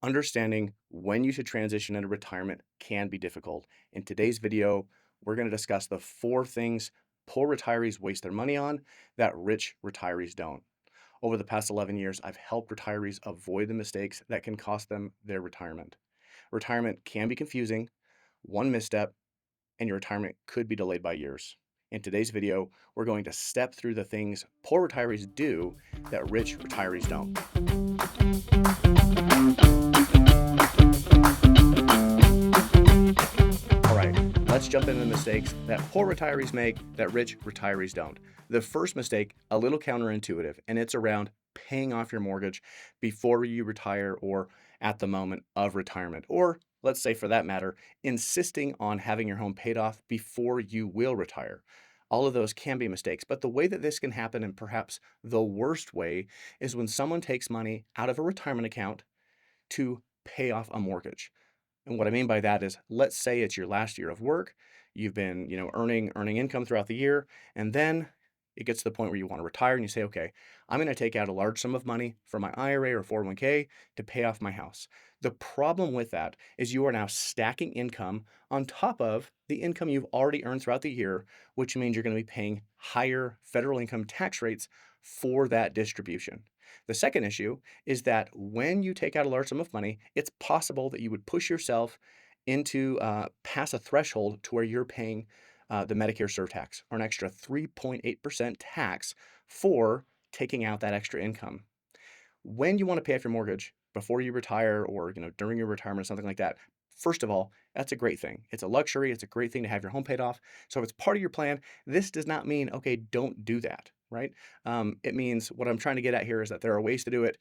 Understanding when you should transition into retirement can be difficult. In today's video, we're going to discuss the 4 things poor retirees waste their money on that rich retirees don't. Over the past 11 years, I've helped retirees avoid the mistakes that can cost them their retirement. Retirement can be confusing. One misstep, and your retirement could be delayed by years. In today's video, we're going to step through the things poor retirees do that rich retirees don't. All right, let's jump into the mistakes that poor retirees make that rich retirees don't. The first mistake, a little counterintuitive, and it's around paying off your mortgage before you retire or at the moment of retirement. Or let's say, for that matter, insisting on having your home paid off before you will retire. All of those can be mistakes, but the way that this can happen, and perhaps the worst way, is when someone takes money out of a retirement account to pay off a mortgage. And what I mean by that is, let's say it's your last year of work, you've been, earning income throughout the year, and then it gets to the point where you want to retire and you say, okay, I'm going to take out a large sum of money from my IRA or 401k to pay off my house. The problem with that is you are now stacking income on top of the income you've already earned throughout the year, which means you're going to be paying higher federal income tax rates for that distribution. The second issue is that when you take out a large sum of money, it's possible that you would push yourself into past a threshold to where you're paying the Medicare surtax, or an extra 3.8% tax for taking out that extra income. When you want to pay off your mortgage before you retire, or during your retirement or something like that, first of all, that's a great thing. It's a luxury. It's a great thing to have your home paid off. So if it's part of your plan, this does not mean, okay, don't do that, right? It means, what I'm trying to get at here is that there are ways to do it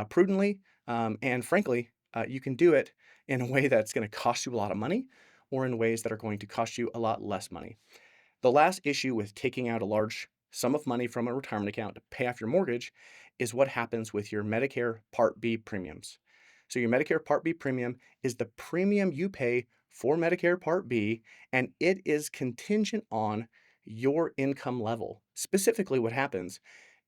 prudently, and frankly, you can do it in a way that's going to cost you a lot of money, or in ways that are going to cost you a lot less money. The last issue with taking out a large sum of money from a retirement account to pay off your mortgage is what happens with your Medicare Part B premiums. So, your Medicare Part B premium is the premium you pay for Medicare Part B, and it is contingent on your income level. Specifically, what happens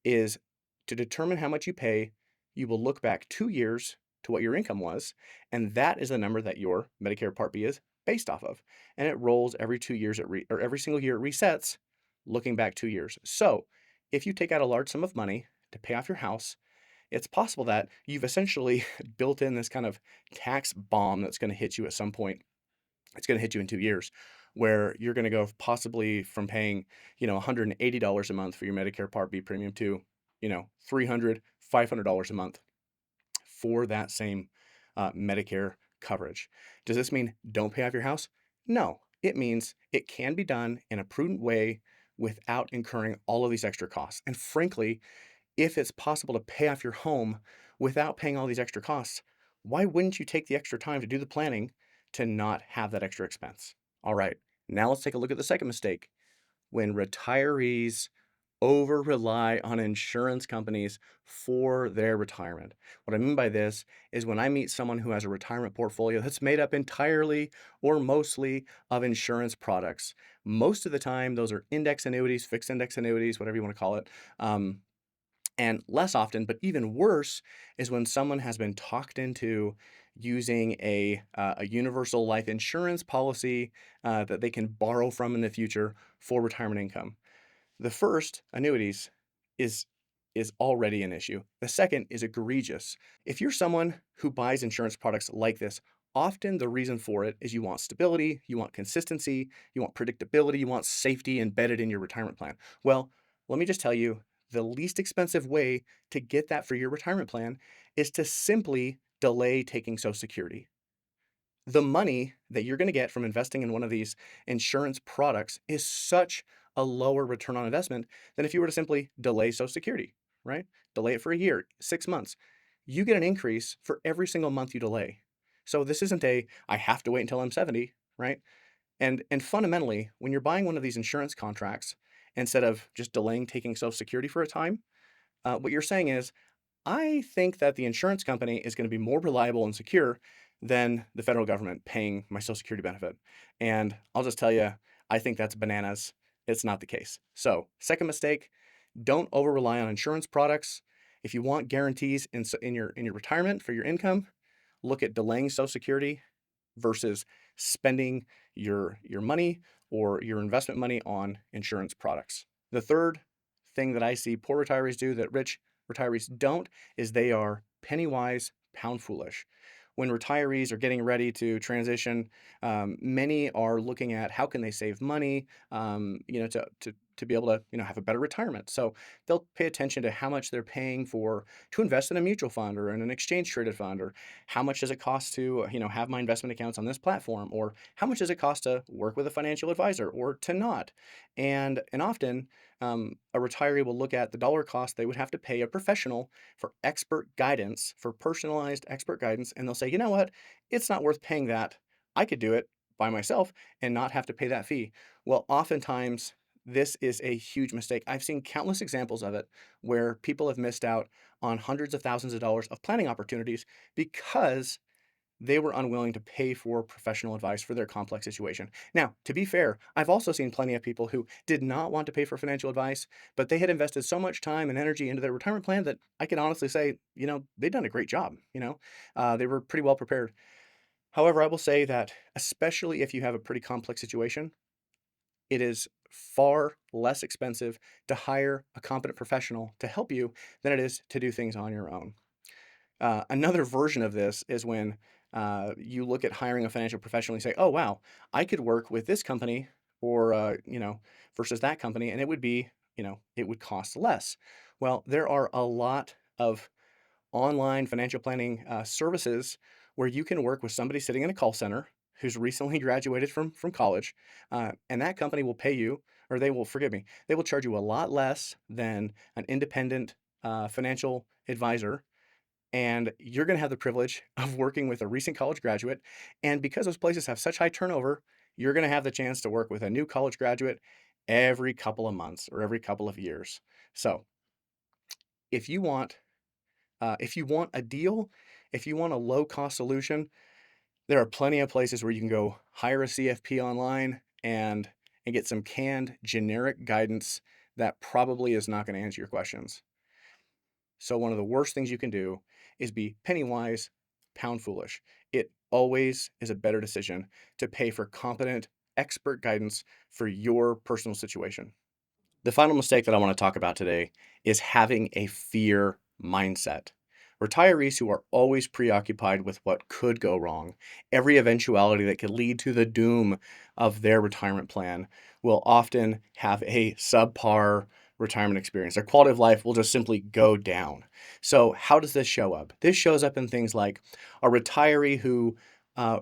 is, to determine how much you pay, you will look back 2 years to what your income was, and that is the number that your Medicare Part B is based off of. And it rolls every 2 years, or every single year it resets, looking back 2 years. So if you take out a large sum of money to pay off your house, it's possible that you've essentially built in this kind of tax bomb that's going to hit you at some point. It's going to hit you in 2 years, where you're going to go possibly from paying, $180 a month for your Medicare Part B premium to, $300, $500 a month for that same Medicare coverage. Does this mean don't pay off your house? No, it means it can be done in a prudent way without incurring all of these extra costs. And frankly, if it's possible to pay off your home without paying all these extra costs, why wouldn't you take the extra time to do the planning to not have that extra expense? All right, now let's take a look at the second mistake: when retirees over rely on insurance companies for their retirement. What I mean by this is, when I meet someone who has a retirement portfolio that's made up entirely or mostly of insurance products, most of the time those are index annuities, fixed index annuities, whatever you want to call it. And less often, but even worse, is when someone has been talked into using a universal life insurance policy that they can borrow from in the future for retirement income. The first, annuities, is already an issue. The second is egregious. If you're someone who buys insurance products like this, often the reason for it is you want stability, you want consistency, you want predictability, you want safety embedded in your retirement plan. Well, let me just tell you, the least expensive way to get that for your retirement plan is to simply delay taking Social Security. The money that you're going to get from investing in one of these insurance products is such a lower return on investment than if you were to simply delay Social Security, right? Delay it for a year, 6 months. You get an increase for every single month you delay. So this isn't I have to wait until I'm 70, right? And fundamentally, when you're buying one of these insurance contracts, instead of just delaying taking Social Security for a time, what you're saying is, I think that the insurance company is going to be more reliable and secure than the federal government paying my Social Security benefit. And I'll just tell you, I think that's bananas. It's not the case. So, second mistake, don't over rely on insurance products. If you want guarantees in your retirement for your income, look at delaying Social Security versus spending your money or your investment money on insurance products. The third thing that I see poor retirees do that rich retirees don't is they are penny wise, pound foolish. When retirees are getting ready to transition, many are looking at how can they save money, to be able to have a better retirement. So they'll pay attention to how much they're paying for to invest in a mutual fund or in an exchange traded fund, or how much does it cost to have my investment accounts on this platform, or how much does it cost to work with a financial advisor or to not. And often a retiree will look at the dollar cost they would have to pay a professional for expert guidance, for personalized expert guidance, and they'll say, you know what, it's not worth paying that. I could do it by myself and not have to pay that fee. Well, oftentimes this is a huge mistake. I've seen countless examples of it where people have missed out on hundreds of thousands of dollars of planning opportunities because they were unwilling to pay for professional advice for their complex situation. Now, to be fair, I've also seen plenty of people who did not want to pay for financial advice, but they had invested so much time and energy into their retirement plan that I can honestly say, they've done a great job. They were pretty well prepared. However, I will say that especially if you have a pretty complex situation, it is far less expensive to hire a competent professional to help you than it is to do things on your own. Another version of this is when you look at hiring a financial professional and say, "Oh wow, I could work with this company or versus that company, and it would be it would cost less." Well, there are a lot of online financial planning services where you can work with somebody sitting in a call center who's recently graduated from college, and that company will pay you, or they will forgive me, they will charge you a lot less than an independent financial advisor, and you're going to have the privilege of working with a recent college graduate. And because those places have such high turnover, you're going to have the chance to work with a new college graduate every couple of months or every couple of years. So if you want, if you want a deal, if you want a low cost solution, there are plenty of places where you can go hire a CFP online and get some canned generic guidance that probably is not going to answer your questions. So one of the worst things you can do is be penny wise, pound foolish. It always is a better decision to pay for competent expert guidance for your personal situation. The final mistake that I want to talk about today is having a fear mindset. Retirees who are always preoccupied with what could go wrong, every eventuality that could lead to the doom of their retirement plan, will often have a subpar retirement experience. Their quality of life will just simply go down. So, how does this show up? This shows up in things like a retiree who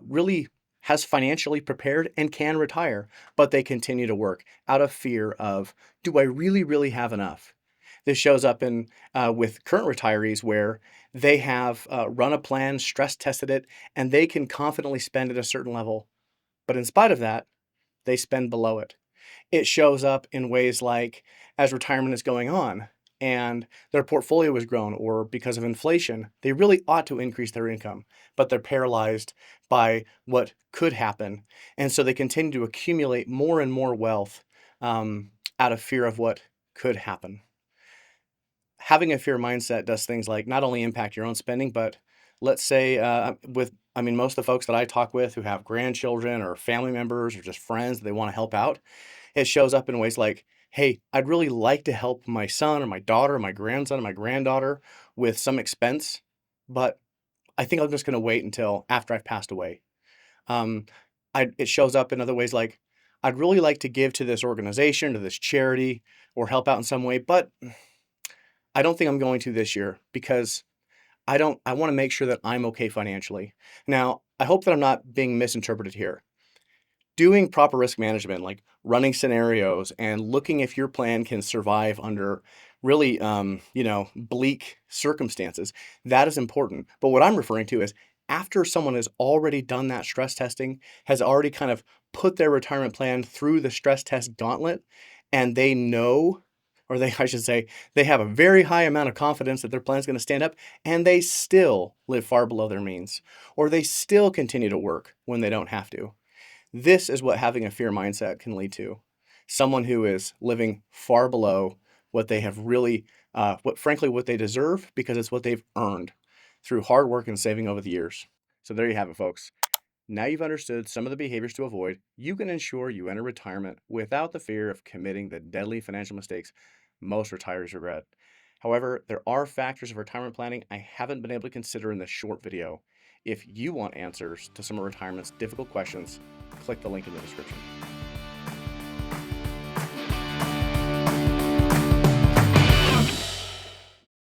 really has financially prepared and can retire, but they continue to work out of fear of, do I really, really have enough? This shows up in with current retirees where they have run a plan, stress tested it, and they can confidently spend at a certain level. But in spite of that, they spend below it. It shows up in ways like as retirement is going on and their portfolio has grown, or because of inflation, they really ought to increase their income, but they're paralyzed by what could happen. And so they continue to accumulate more and more wealth out of fear of what could happen. Having a fear mindset does things like not only impact your own spending, but let's say most of the folks that I talk with who have grandchildren or family members or just friends that they want to help out, it shows up in ways like, hey, I'd really like to help my son or my daughter or my grandson or my granddaughter with some expense, but I think I'm just going to wait until after I've passed away. Um, it shows up in other ways like, I'd really like to give to this organization, to this charity, or help out in some way, but I don't think I'm going to this year because I want to make sure that I'm okay financially. Now, I hope that I'm not being misinterpreted here. Doing proper risk management, like running scenarios and looking if your plan can survive under really, bleak circumstances, that is important. But what I'm referring to is after someone has already done that stress testing, has already kind of put their retirement plan through the stress test gauntlet, and they know, or I should say, they have a very high amount of confidence that their plan is going to stand up, and they still live far below their means, or they still continue to work when they don't have to. This is what having a fear mindset can lead to. Someone who is living far below what they have really, what they deserve because it's what they've earned through hard work and saving over the years. So there you have it, folks. Now you've understood some of the behaviors to avoid, you can ensure you enter retirement without the fear of committing the deadly financial mistakes most retirees regret. However, there are factors of retirement planning I haven't been able to consider in this short video. If you want answers to some of retirement's difficult questions, click the link in the description.